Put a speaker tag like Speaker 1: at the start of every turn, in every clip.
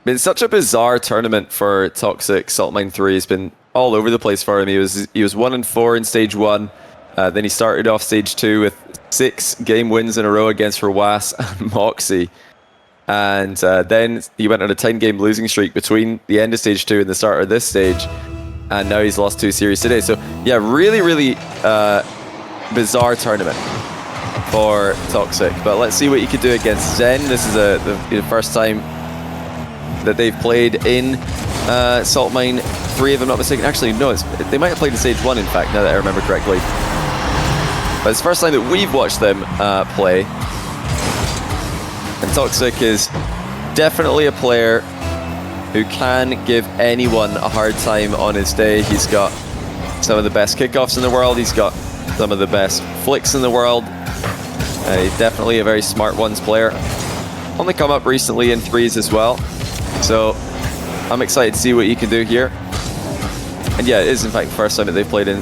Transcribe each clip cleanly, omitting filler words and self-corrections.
Speaker 1: been such a bizarre tournament for Toxic. Saltmine 3 has been all over the place for him. He was 1-4 in stage 1. Then he started off stage 2 with 6 game wins in a row against Rawas and Moxie. And then he went on a 10-game losing streak between the end of stage 2 and the start of this stage. And now he's lost 2 series today. So yeah, really, really bizarre tournament for Toxic. But let's see what you could do against Zen. This is the first time that they've played in Saltmine 3, if I'm not mistaken. Actually, no, they might have played in stage 1, in fact, now that I remember correctly. But it's the first time that we've watched them play. And Toxic is definitely a player who can give anyone a hard time on his day. He's got some of the best kickoffs in the world. He's got some of the best flicks in the world. He's definitely a very smart ones player. Only come up recently in 3s as well. So I'm excited to see what you can do here. And yeah, it is in fact the first time that they've played in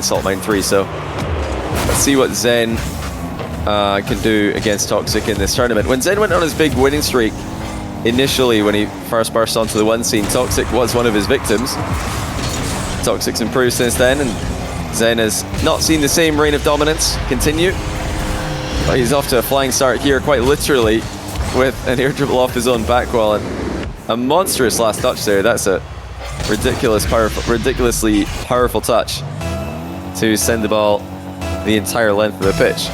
Speaker 1: Saltmine 3. So let's see what Zen can do against Toxic in this tournament. When Zen went on his big winning streak, initially when he first burst onto the 1 scene, Toxic was one of his victims. Toxic's improved since then, and Zen has not seen the same reign of dominance continue. But he's off to a flying start here, quite literally, with an air dribble off his own back wall and a monstrous last touch there. That's a ridiculously powerful touch to send the ball the entire length of the pitch.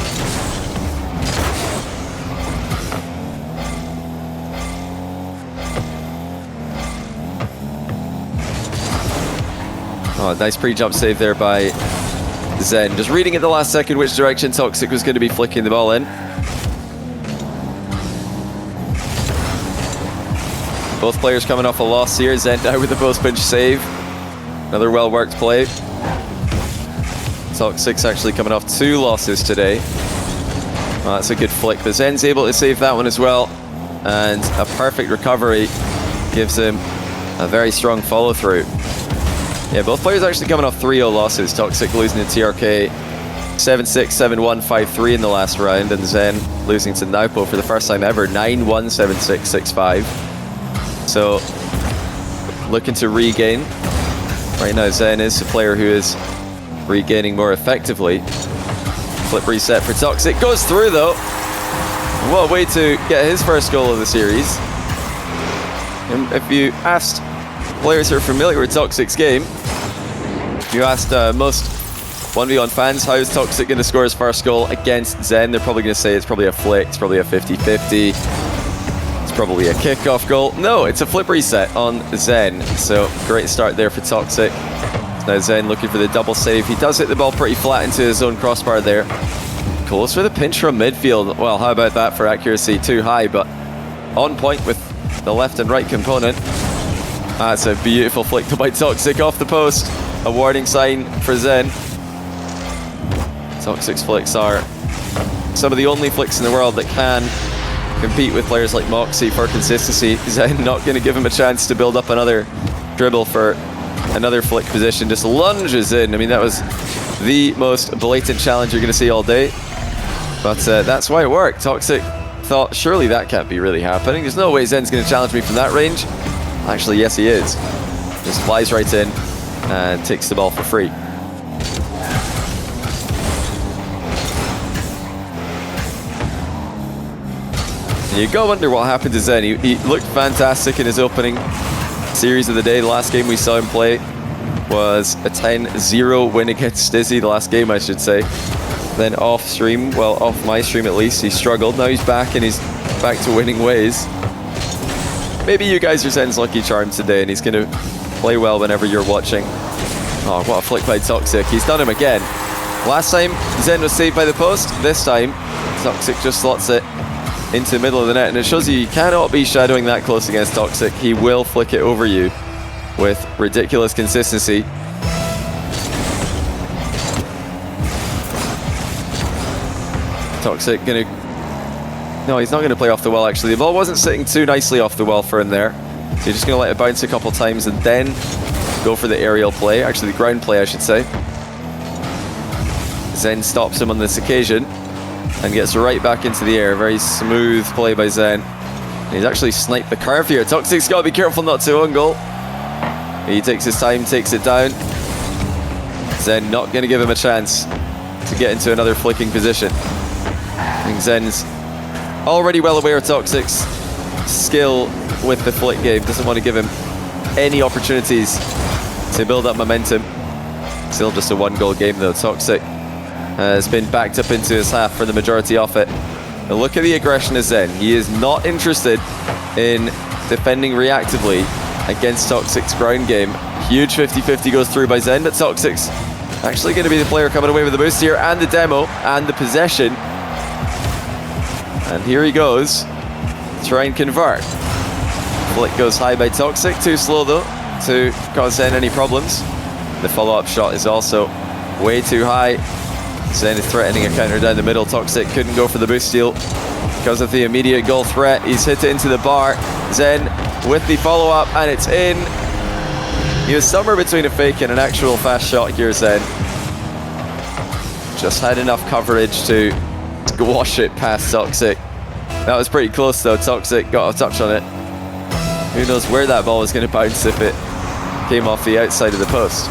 Speaker 1: Oh, nice pre-jump save there by Zen. Just reading at the last second which direction Toxic was going to be flicking the ball in. Both players coming off a loss here. Zen down with the post pinch save. Another well-worked play. Toxic's actually coming off 2 losses today. Oh, that's a good flick, but Zen's able to save that one as well. And a perfect recovery gives him a very strong follow-through. Yeah, both players actually coming off 3-0 losses. Toxic losing to TRK 7-6, 7-1, 5-3 in the last round, and Zen losing to Naupo for the first time ever, 9-1, 7-6, 6-5. So, looking to regain. Right now, Zen is a player who is regaining more effectively. Flip reset for Toxic. Goes through, though. What a way to get his first goal of the series. And if you asked players who are familiar with Toxic's game, if you asked most 1v1 fans, how is Toxic going to score his first goal against Zen, they're probably going to say it's probably a flick, it's probably a 50-50. Probably a kickoff goal. No, it's a flip reset on Zen. So great start there for Toxic. Now Zen looking for the double save. He does hit the ball pretty flat into his own crossbar there. Goes for the pinch from midfield. Well, how about that for accuracy? Too high, but on point with the left and right component. That's a beautiful flick by Toxic off the post. A warning sign for Zen. Toxic's flicks are some of the only flicks in the world that can compete with players like Moxie for consistency. Zen not going to give him a chance to build up another dribble for another flick position. Just lunges in. I mean, that was the most blatant challenge you're going to see all day. But that's why it worked. Toxic thought, surely that can't be really happening. There's no way Zen's going to challenge me from that range. Actually, yes, he is. Just flies right in and takes the ball for free. You go wonder what happened to Zen. He looked fantastic in his opening series of the day. The last game we saw him play was a 10-0 win against Stizzy, the last game I should say. Then off stream, well off my stream at least, he struggled. Now he's back and he's back to winning ways. Maybe you guys are Zen's lucky charm today and he's going to play well whenever you're watching. Oh, what a flick by Toxic. He's done him again. Last time Zen was saved by the post. This time Toxic just slots it into the middle of the net, and it shows you cannot be shadowing that close against Toxic. He will flick it over you with ridiculous consistency. Toxic gonna... No, he's not going to play off the wall actually. The ball wasn't sitting too nicely off the wall for him there. So you're just going to let it bounce a couple times and then go for the aerial play. Actually, the ground play, I should say. Zen stops him on this occasion and gets right back into the air. Very smooth play by Zen. He's actually sniped the curve here. Toxic's got to be careful not to own goal. He takes his time, takes it down. Zen not going to give him a chance to get into another flicking position. I think Zen's already well aware of Toxic's skill with the flick game. Doesn't want to give him any opportunities to build up momentum. Still just a 1-goal game though. Toxic has been backed up into his half for the majority of it. But look at the aggression of Zen. He is not interested in defending reactively against Toxic's ground game. Huge 50-50 goes through by Zen, but Toxic's actually going to be the player coming away with the boost here, and the demo, and the possession. And here he goes, try and convert. Flick goes high by Toxic, too slow though to cause Zen any problems. The follow-up shot is also way too high. Zen is threatening a counter down the middle. Toxic couldn't go for the boost steal because of the immediate goal threat. He's hit it into the bar. Zen with the follow-up, and it's in. He was somewhere between a fake and an actual fast shot here, Zen. Just had enough coverage to squash it past Toxic. That was pretty close though. Toxic got a touch on it. Who knows where that ball was going to bounce if it came off the outside of the post.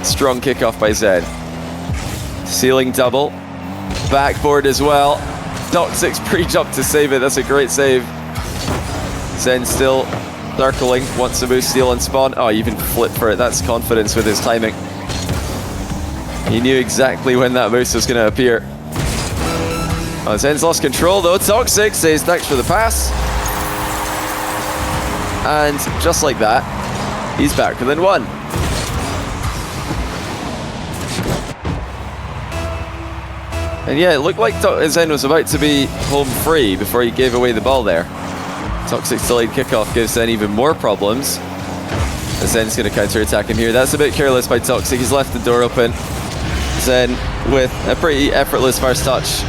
Speaker 1: Strong kickoff by Zen. Ceiling double. Backboard as well. Toxic's pre-jump to save it. That's a great save. Zen still circling, wants a boost steal and spawn. Oh, he even flipped for it. That's confidence with his timing. He knew exactly when that boost was going to appear. Oh, Zen's lost control though. Toxic says thanks for the pass. And just like that, he's back within 1. And yeah, it looked like Zen was about to be home free before he gave away the ball there. Toxic's delayed kickoff gives Zen even more problems. And Zen's going to counter-attack him here. That's a bit careless by Toxic. He's left the door open. Zen with a pretty effortless first touch.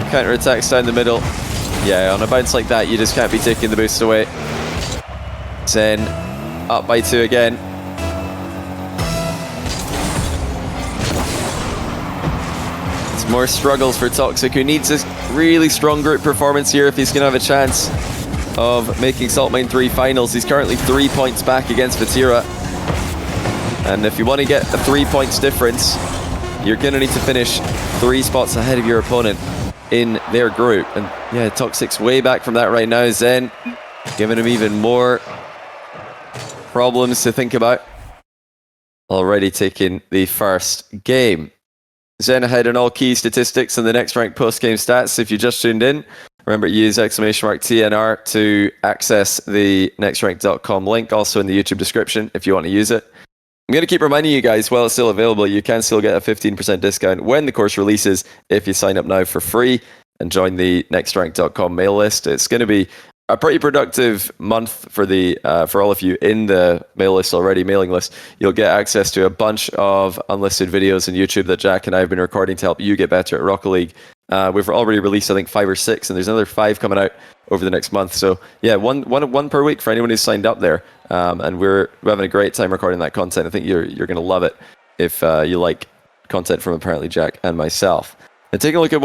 Speaker 1: Counter-attacks down the middle. Yeah, on a bounce like that, you just can't be taking the boost away. Zen up by 2 again. It's more struggles for Toxic, who needs a really strong group performance here if he's going to have a chance of making Saltmine 3 finals. He's currently 3 points back against Vatira. And if you want to get a 3 points difference, you're going to need to finish 3 spots ahead of your opponent in their group. And yeah, Toxic's way back from that right now. Zen giving him even more problems to think about. Already taking the first game. Zen ahead in all key statistics and the next rank post-game stats. If you just tuned in, remember to use !TNR to access the nextrank.com link, also in the YouTube description if you want to use it. I'm going to keep reminding you guys, while it's still available, you can still get a 15% discount when the course releases if you sign up now for free and join the nextrank.com mail list. It's going to be a pretty productive month for all of you in the mail list already, mailing list. You'll get access to a bunch of unlisted videos on YouTube that Jack and I have been recording to help you get better at Rocket League. We've already released, I think, 5 or 6, and there's another 5 coming out over the next month. So yeah, one per week for anyone who's signed up there. And we're having a great time recording that content. I think you're going to love it if you like content from apparently Jack and myself. And taking a look at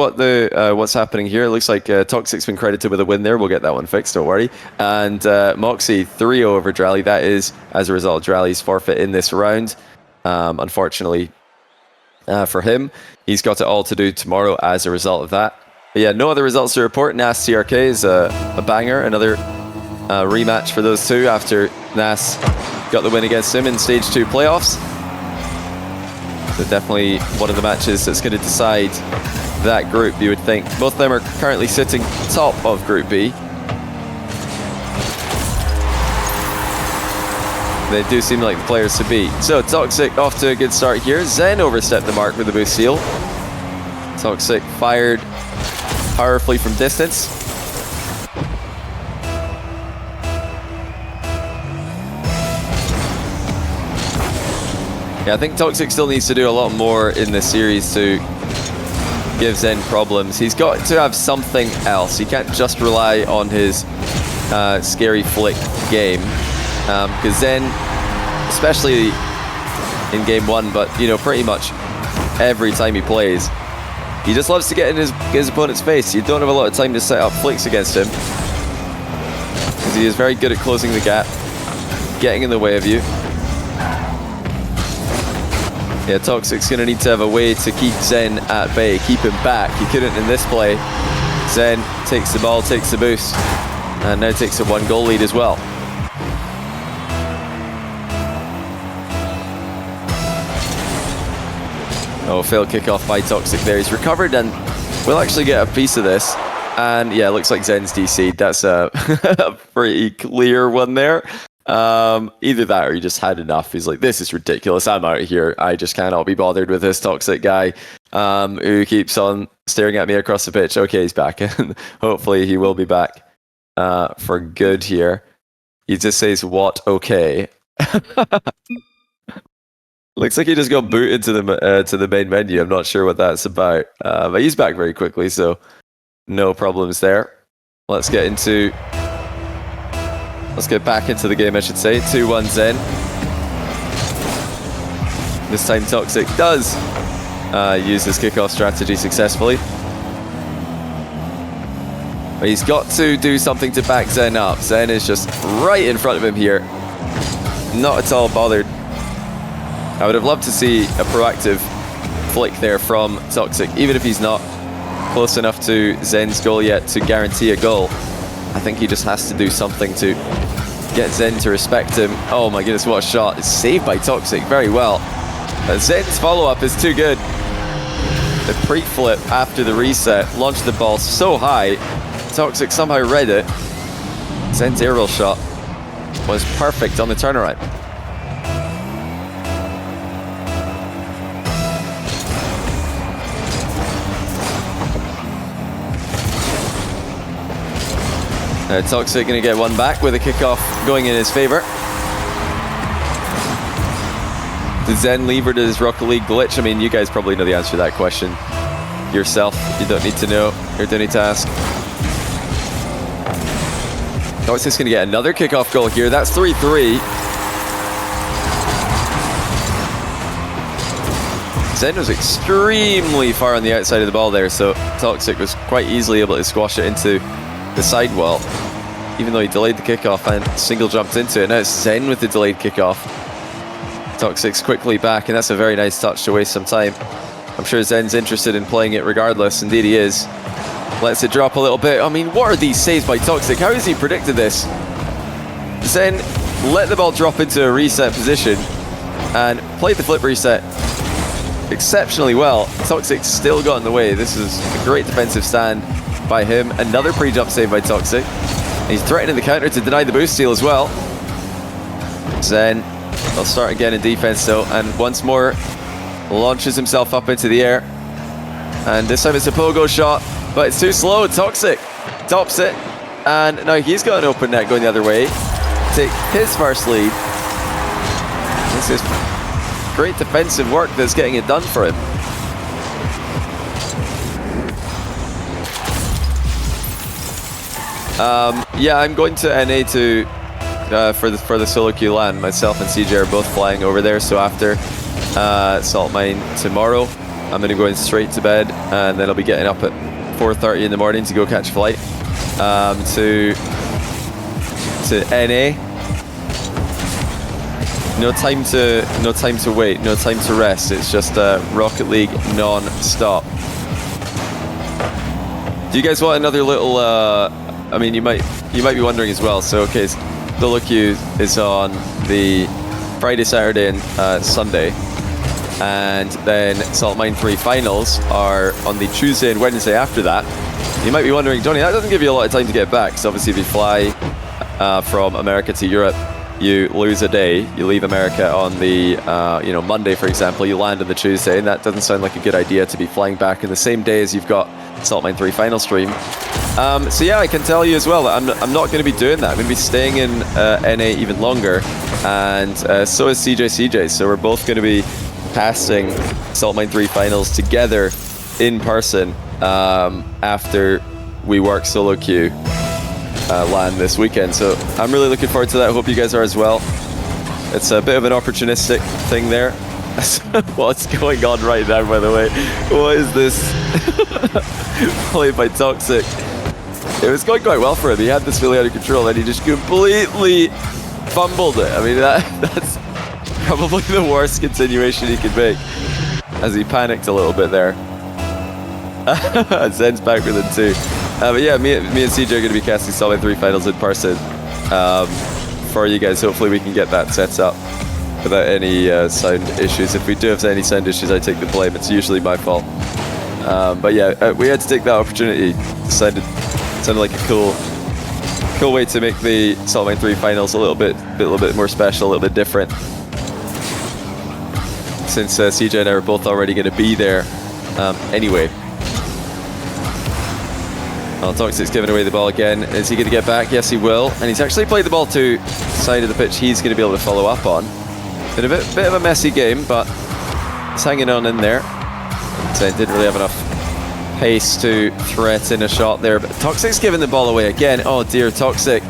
Speaker 1: what's happening here, it looks like Toxic's been credited with a win there. We'll get that one fixed, don't worry. And Moxie 3-0 over Drally. That is, as a result, Drally's forfeit in this round. Unfortunately for him, he's got it all to do tomorrow as a result of that. But yeah, no other results to report. Nas TRK is a banger. Another rematch for those two after Nas got the win against him in Stage 2 playoffs. So definitely one of the matches that's going to decide that group, you would think. Both of them are currently sitting top of Group B. They do seem like the players to beat. So Toxic off to a good start here. Zen overstepped the mark with the boost seal. Toxic fired powerfully from distance. Yeah, I think Toxic still needs to do a lot more in this series to give Zen problems. He's got to have something else. He can't just rely on his scary flick game. Because Zen, especially in game 1, but pretty much every time he plays, he just loves to get in his opponent's face. You don't have a lot of time to set up flicks against him. he is very good at closing the gap, getting in the way of you. Yeah, Toxic's going to need to have a way to keep Zen at bay, keep him back. He couldn't in this play. Zen takes the ball, takes the boost, and now takes a 1-goal lead as well. Oh, failed kickoff by Toxic there. He's recovered and we'll actually get a piece of this. And yeah, looks like Zen's DC'd. That's a pretty clear one there. Either that or he just had enough. He's like, this is ridiculous. I'm out of here. I just cannot be bothered with this Toxic guy who keeps on staring at me across the pitch. Okay, he's back. And hopefully he will be back for good here. He just says, what? Okay. Looks like he just got booted to the main menu. I'm not sure what that's about. But he's back very quickly, so no problems there. Let's get back into the game, I should say. 2-1 Zen. This time Toxic does use his kickoff strategy successfully. But he's got to do something to back Zen up. Zen is just right in front of him here. Not at all bothered. I would have loved to see a proactive flick there from Toxic, even if he's not close enough to Zen's goal yet to guarantee a goal. I think he just has to do something to get Zen to respect him. Oh my goodness, what a shot. It's saved by Toxic very well. But Zen's follow-up is too good. The pre-flip after the reset launched the ball so high. Toxic somehow read it. Zen's aerial shot was perfect on the turnaround. Toxic going to get one back with a kickoff going in his favor. Did Zen leave or did his Rocket League glitch? I mean, you guys probably know the answer to that question yourself. You don't need to know or don't need to ask. Toxic's going to get another kickoff goal here. That's 3-3. Zen was extremely far on the outside of the ball there, so Toxic was quite easily able to squash it into the sidewall, even though he delayed the kickoff and single jumped into it. Now it's Zen with the delayed kickoff. Toxic's quickly back, and that's a very nice touch to waste some time. I'm sure Zen's interested in playing it regardless. Indeed he is. Lets it drop a little bit. I mean, what are these saves by Toxic? How has he predicted this? Zen let the ball drop into a reset position and played the flip reset exceptionally well. Toxic still got in the way. This is a great defensive stand by him. Another pre-jump save by Toxic. He's threatening the counter to deny the boost steal as well. Zen will start again in defense though, and once more launches himself up into the air. And this time it's a pogo shot, but it's too slow. Toxic tops it, and now he's got an open net going the other way. Take his first lead. This is great defensive work that's getting it done for him. Yeah, I'm going to NA to for the solo queue LAN. Myself and CJ are both flying over there, so after Salt Mine tomorrow, I'm going to go in straight to bed, and then I'll be getting up at 4:30 in the morning to go catch a flight to NA. No time to wait, no time to rest. It's just Rocket League non-stop. Do you guys want another little? I mean, you might be wondering as well. So okay, solo queue is on the Friday, Saturday, and Sunday, and then Salt Mine 3 finals are on the Tuesday and Wednesday after that. You might be wondering, Johnny, that doesn't give you a lot of time to get back. So obviously, if you fly from America to Europe, you lose a day. You leave America on the Monday, for example. You land on the Tuesday, and that doesn't sound like a good idea to be flying back in the same day as you've got Salt Mine 3 final stream. So yeah, I can tell you as well that I'm not going to be doing that. I'm going to be staying in NA even longer, and so is CJ. So we're both going to be casting Salt Mine 3 finals together in person after we work solo queue LAN this weekend. So I'm really looking forward to that. I hope you guys are as well. It's a bit of an opportunistic thing there. What's going on right now, by the way? What is this? Played by Toxic. it was going quite well for him. He had this really under control, and he just completely fumbled it. I mean, that's probably the worst continuation he could make, as he panicked a little bit there. Zen's back within 2. But yeah, me and CJ are going to be casting Solid 3 finals in person for you guys. Hopefully we can get that set up without any sound issues. If we do have any sound issues, I take the blame. It's usually my fault. But yeah, we had to take that opportunity. Sounded like a cool way to make the Salt Mine 3 finals a little bit more special, a little bit different. Since CJ and I are both already going to be there anyway. Well, Toxic's giving away the ball again. Is he going to get back? Yes, he will. And he's actually played the ball to the side of the pitch he's going to be able to follow up on. Been a bit of a messy game, but he's hanging on in there. So didn't really have enough pace to threaten a shot there. But Toxic's giving the ball away again. Oh dear, Toxic.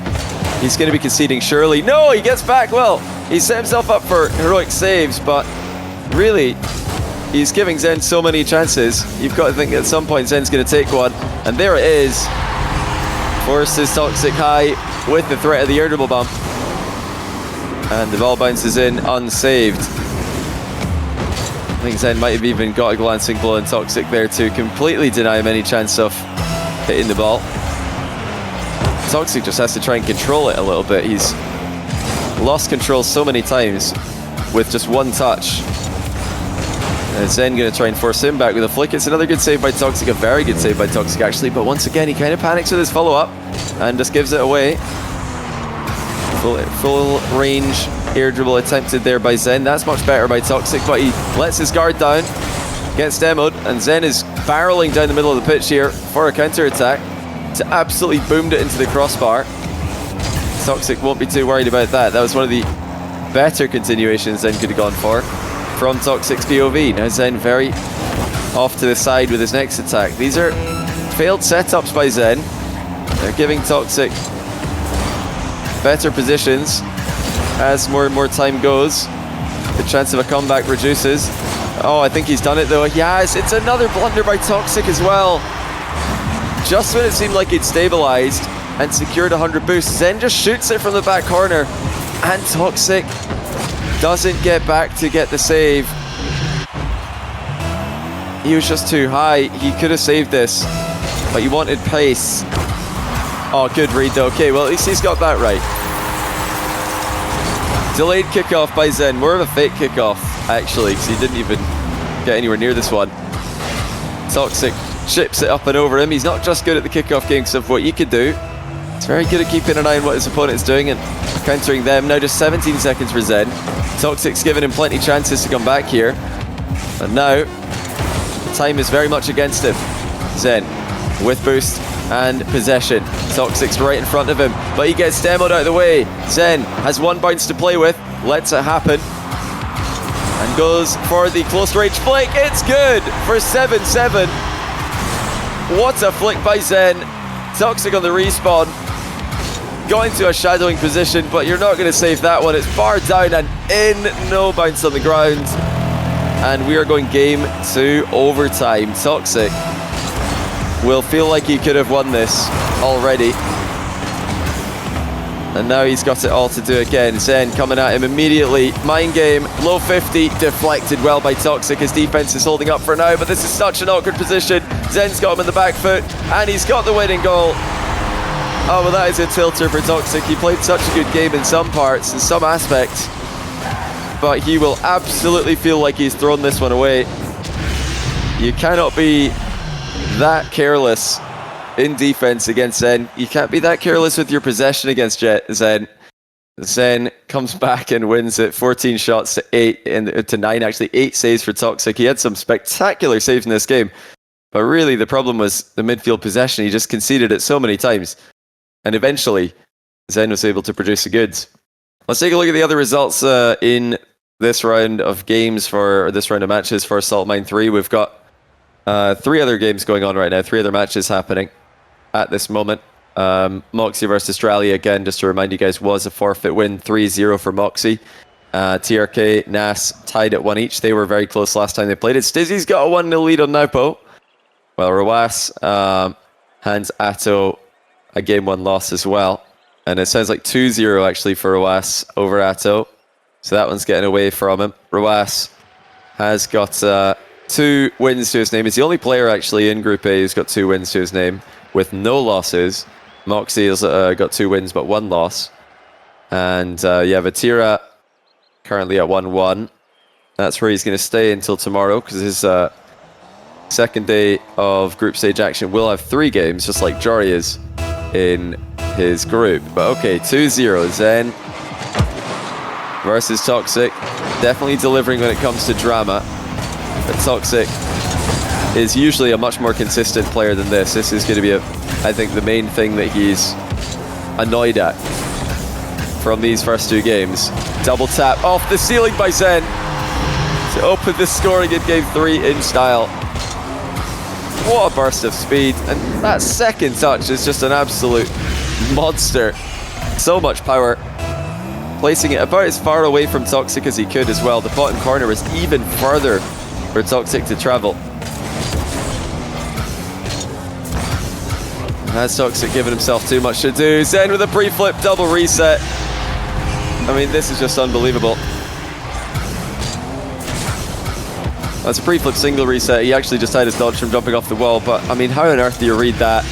Speaker 1: He's going to be conceding surely. No, he gets back. Well, he set himself up for heroic saves, but really, he's giving Zen so many chances. You've got to think at some point Zen's going to take one. And there it is. Forces Toxic high with the threat of the air dribble bump. And the ball bounces in unsaved. I think Zen might have even got a glancing blow on Toxic there to completely deny him any chance of hitting the ball. Toxic just has to try and control it a little bit. He's lost control so many times with just one touch. And Zen going to try and force him back with a flick. It's another good save by Toxic, a very good save by Toxic actually, but once again he kind of panics with his follow-up and just gives it away. Full range air dribble attempted there by Zen. That's much better by Toxic, but he lets his guard down, gets demoed, and Zen is barreling down the middle of the pitch here for a counter-attack to absolutely boomed it into the crossbar. Toxic won't be too worried about that. That was one of the better continuations Zen could have gone for from Toxic's POV. Now Zen very off to the side with his next attack. These are failed setups by Zen. They're giving Toxic better positions as more and more time goes. The chance of a comeback reduces. Oh, I think he's done it though. Yes, it's another blunder by Toxic as well. Just when it seemed like he'd stabilized and secured 100 boosts, Zen just shoots it from the back corner, and Toxic doesn't get back to get the save. He was just too high. He could have saved this, but he wanted pace. Oh, good read though. Okay, well at least he's got that right. Delayed kickoff by Zen. More of a fake kickoff, actually, because he didn't even get anywhere near this one. Toxic chips it up and over him. He's not just good at the kickoff game because of what he could do. He's very good at keeping an eye on what his opponent's doing and countering them. Now just 17 seconds for Zen. Toxic's given him plenty of chances to come back here. And now, the time is very much against him. Zen with boost and possession. Toxic's right in front of him, but he gets demoed out of the way. Zen has one bounce to play with, lets it happen, and goes for the close range flick. It's good for 7-7. What a flick by Zen. Toxic on the respawn. Got into a shadowing position, but you're not going to save that one. It's far down and in, no bounce on the ground. And we are going game to overtime. Toxic will feel like he could have won this already. And now he's got it all to do again. Zen coming at him immediately. Mind game, low 50, deflected well by Toxic. His defense is holding up for now, but this is such an awkward position. Zen's got him in the back foot, and he's got the winning goal. Oh, well, that is a tilter for Toxic. He played such a good game in some parts, in some aspects, but he will absolutely feel like he's thrown this one away. You cannot be that careless in defense against Zen. You can't be that careless with your possession against Zen. Zen comes back and wins it 14 shots to 8 and to 9, actually 8 saves for Toxic. He had some spectacular saves in this game, but really the problem was the midfield possession. He just conceded it so many times, and eventually Zen was able to produce the goods. Let's take a look at the other results in this round of games or this round of matches for Salt Mine 3. We've got 3 other games going on right now, 3 other matches happening at this moment. Moxie versus Australia, again, just to remind you guys, was a forfeit win, 3-0 for Moxie. TRK, NAS tied at 1 each. They were very close last time they played it. Stizzy's got a 1-0 lead on Naupo, while Rawas, Hans Atto, a game 1 loss as well. And it sounds like 2-0 actually for Roas over Atto. So that one's getting away from him. Roas has got 2 wins to his name. He's the only player actually in Group A who's got 2 wins to his name with no losses. Moxie has got 2 wins but 1 loss. And yeah, Vatira currently at 1-1. That's where he's going to stay until tomorrow because his second day of group stage action will have 3 games, just like Jory is in his group. But okay, 2-0 Zen versus Toxic. Definitely delivering when it comes to drama. But Toxic is usually a much more consistent player than this. This is going to be, I think, the main thing that he's annoyed at from these first 2 games. Double tap off the ceiling by Zen to open the scoring in game 3 in style. What a burst of speed. And that second touch is just an absolute monster. So much power. Placing it about as far away from Toxic as he could as well. The bottom corner was even further for Toxic to travel. Has Toxic given himself too much to do? Zen with a pre-flip double reset. I mean, this is just unbelievable. That's a pre-flip single reset. He actually just had his dodge from jumping off the wall, but I mean, how on earth do you read that?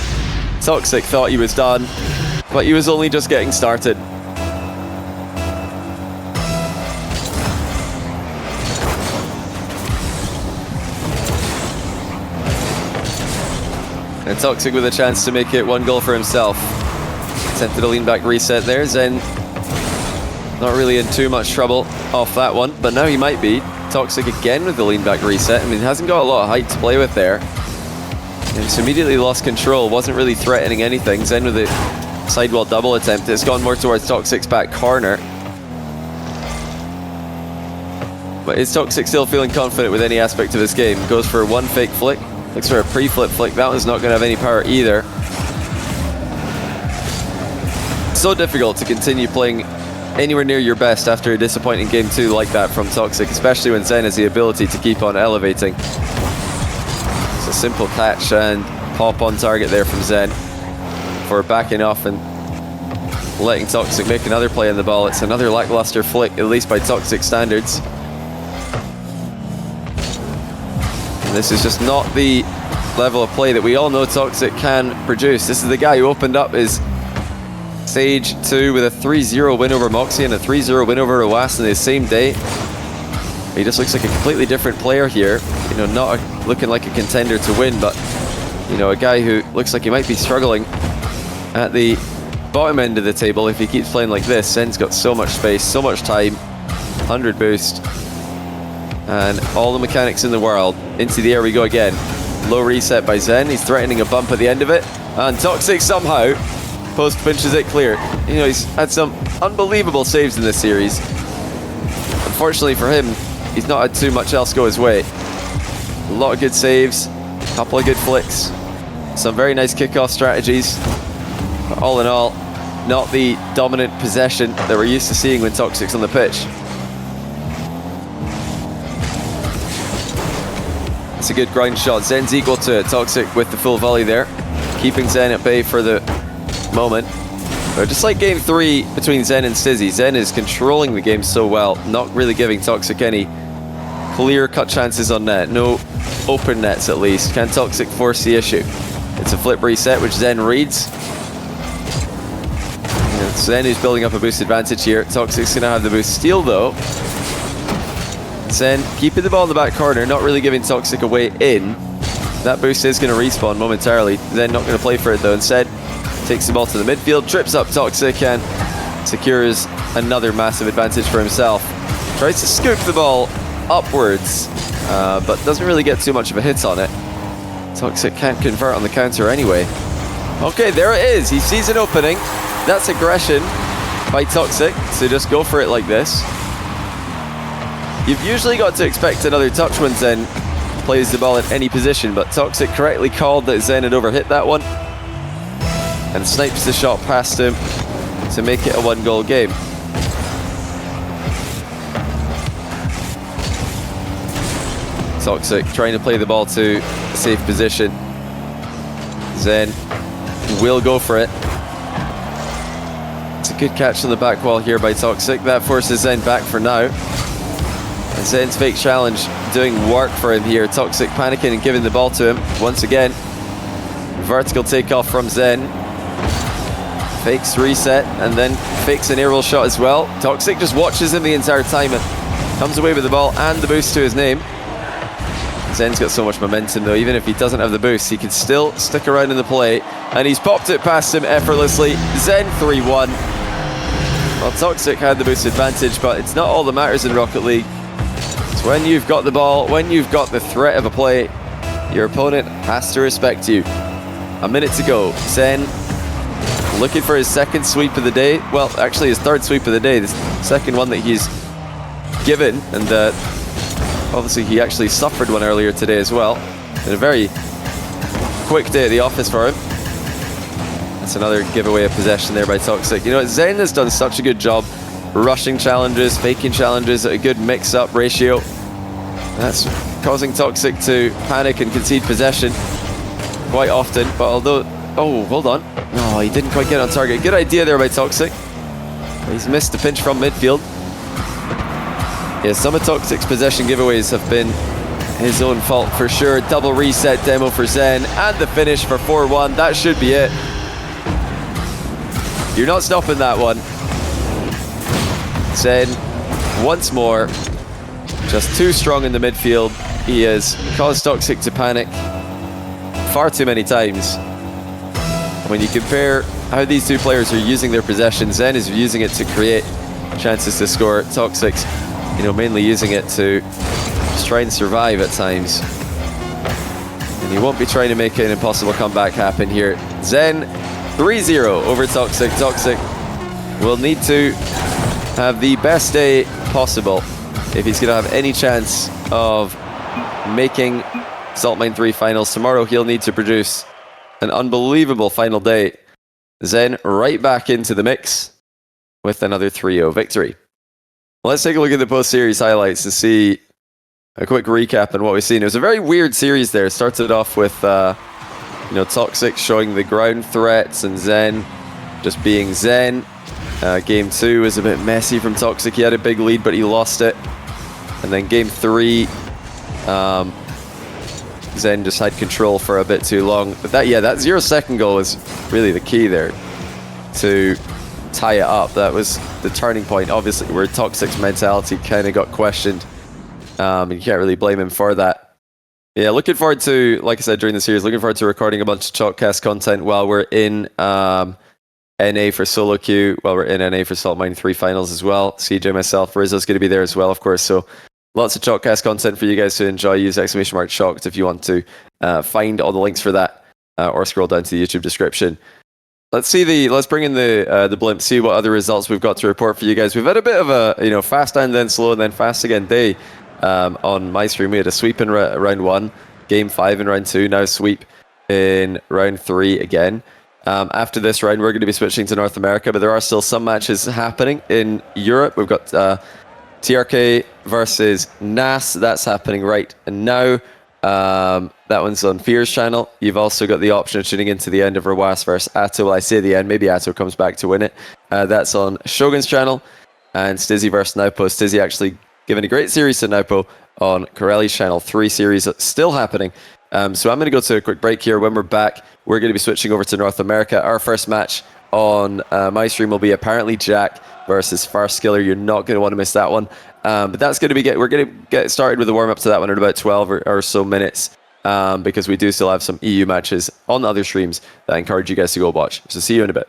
Speaker 1: Toxic thought he was done, but he was only just getting started. And Toxic with a chance to make it 1 goal for himself. Attempted a lean back reset there. Zen not really in too much trouble off that one, but now he might be. Toxic again with the lean back reset. I mean, he hasn't got a lot of height to play with there. And he's immediately lost control. Wasn't really threatening anything. Zen with a sidewall double attempt. It's gone more towards Toxic's back corner. But is Toxic still feeling confident with any aspect of his game? Goes for 1 fake flick. Looks for a pre-flip flick. That one's not going to have any power either. So difficult to continue playing anywhere near your best after a disappointing game 2 like that from Toxic, especially when Zen has the ability to keep on elevating. It's a simple catch and pop on target there from Zen for backing off and letting Toxic make another play on the ball. It's another lackluster flick, at least by Toxic standards. This is just not the level of play that we all know Toxic can produce. This is the guy who opened up his Stage 2 with a 3-0 win over Moxie and a 3-0 win over Roas in the same day. He just looks like a completely different player here. You know, not looking like a contender to win, but, you know, a guy who looks like he might be struggling at the bottom end of the table if he keeps playing like this. Zen's got so much space, so much time, 100 boost. And all the mechanics in the world. Into the air we go again. Low reset by Zen. He's threatening a bump at the end of it. And Toxic somehow post pinches it clear. You know, he's had some unbelievable saves in this series. Unfortunately for him, he's not had too much else go his way. A lot of good saves, a couple of good flicks, some very nice kickoff strategies. But all in all, not the dominant possession that we're used to seeing when Toxic's on the pitch. It's a good ground shot. Zen's equal to it. Toxic with the full volley there, keeping Zen at bay for the moment. But just like game 3 between Zen and Stizzy, Zen is controlling the game so well, not really giving Toxic any clear-cut chances on net. No open nets, at least. Can Toxic force the issue? It's a flip reset, which Zen reads. Zen who's building up a boost advantage here. Toxic's going to have the boost steal, though. Zen keeping the ball in the back corner, not really giving Toxic a way in. That boost is going to respawn momentarily. Zen not going to play for it, though. Instead, takes the ball to the midfield, trips up Toxic, and secures another massive advantage for himself. Tries to scoop the ball upwards, but doesn't really get too much of a hit on it. Toxic can't convert on the counter anyway. Okay, there it is. He sees an opening. That's aggression by Toxic, so just go for it like this. You've usually got to expect another touch when Zen plays the ball in any position, but Toxic correctly called that Zen had overhit that one and snipes the shot past him to make it a 1-goal game. Toxic trying to play the ball to a safe position. Zen will go for it. Good catch on the back wall here by Toxiic. That forces Zen back for now. And Zen's fake challenge doing work for him here. Toxiic panicking and giving the ball to him once again. Vertical takeoff from Zen. Fakes reset and then fakes an aerial shot as well. Toxiic just watches him the entire time and comes away with the ball and the boost to his name. Zen's got so much momentum though, even if he doesn't have the boost, he can still stick around in the play. And he's popped it past him effortlessly. Zen 3-1. Well, Toxiic had the boost advantage, but it's not all that matters in Rocket League. It's when you've got the ball, when you've got the threat of a play, your opponent has to respect you. A minute to go. Zen looking for his second sweep of the day. Well, actually his third sweep of the day. The second one that he's given. And obviously he actually suffered one earlier today as well. And a very quick day at the office for him. That's another giveaway of possession there by Toxiic. You know, Zen has done such a good job rushing challenges, faking challenges at a good mix-up ratio. That's causing Toxiic to panic and concede possession quite often. But although... Oh, hold on. No, he didn't quite get on target. Good idea there by Toxiic. He's missed the pinch from midfield. Yeah, some of Toxic's possession giveaways have been his own fault for sure. Double reset demo for Zen and the finish for 4-1. That should be it. You're not stopping that one. Zen, once more, just too strong in the midfield. He has caused Toxiic to panic far too many times. When you compare how these two players are using their possession, Zen is using it to create chances to score. Toxic's, you know, mainly using it to just try and survive at times. And he won't be trying to make an impossible comeback happen here. Zen 3-0 over Toxiic. Toxiic will need to have the best day possible if he's going to have any chance of making Salt Mine 3 finals. Tomorrow he'll need to produce an unbelievable final day. Zen right back into the mix with another 3-0 victory. Let's take a look at the post-series highlights and see a quick recap on what we've seen. It was a very weird series there. It started off with Toxiic showing the ground threats and Zen just being Zen. Game 2 was a bit messy from Toxiic. He had a big lead, but he lost it. And then game 3, Zen just had control for a bit too long. But that 0-second goal was really the key there to tie it up. That was the turning point, obviously, where Toxic's mentality kind of got questioned. You can't really blame him for that. Yeah, looking forward to, like I said during the series, looking forward to recording a bunch of Chalkcast content while we're in NA for solo queue, while we're in NA for Salt Mine 3 finals as well. CJ, myself, Rizzo's going to be there as well, of course. So lots of Chalkcast content for you guys to enjoy. Use !Chalked if you want to find all the links for that, or scroll down to the YouTube description. Let's bring in the blimp, see what other results we've got to report for you guys. We've had a bit of a fast and then slow and then fast again day on my stream. We had a sweep in round 1, game 5 in round 2, now sweep in round 3 again. After this round, we're going to be switching to North America, but there are still some matches happening in Europe. We've got TRK versus NAS. That's happening right now. That one's on Fear's channel. You've also got the option of tuning into the end of Rawas versus Atto. Well, I say the end, maybe Atto comes back to win it. That's on Shogun's channel. And Stizzy versus Naupo. Stizzy actually giving a great series to Naupo on Corelli's channel. 3 series still happening. So I'm going to go to a quick break here. When we're back, we're going to be switching over to North America. Our first match on my stream will be apparently Jack versus Farskiller. You're not going to want to miss that one. But that's going to be we're going to get started with the warm-up to that one in about 12 or so minutes, because we do still have some EU matches on other streams that I encourage you guys to go watch. So see you in a bit.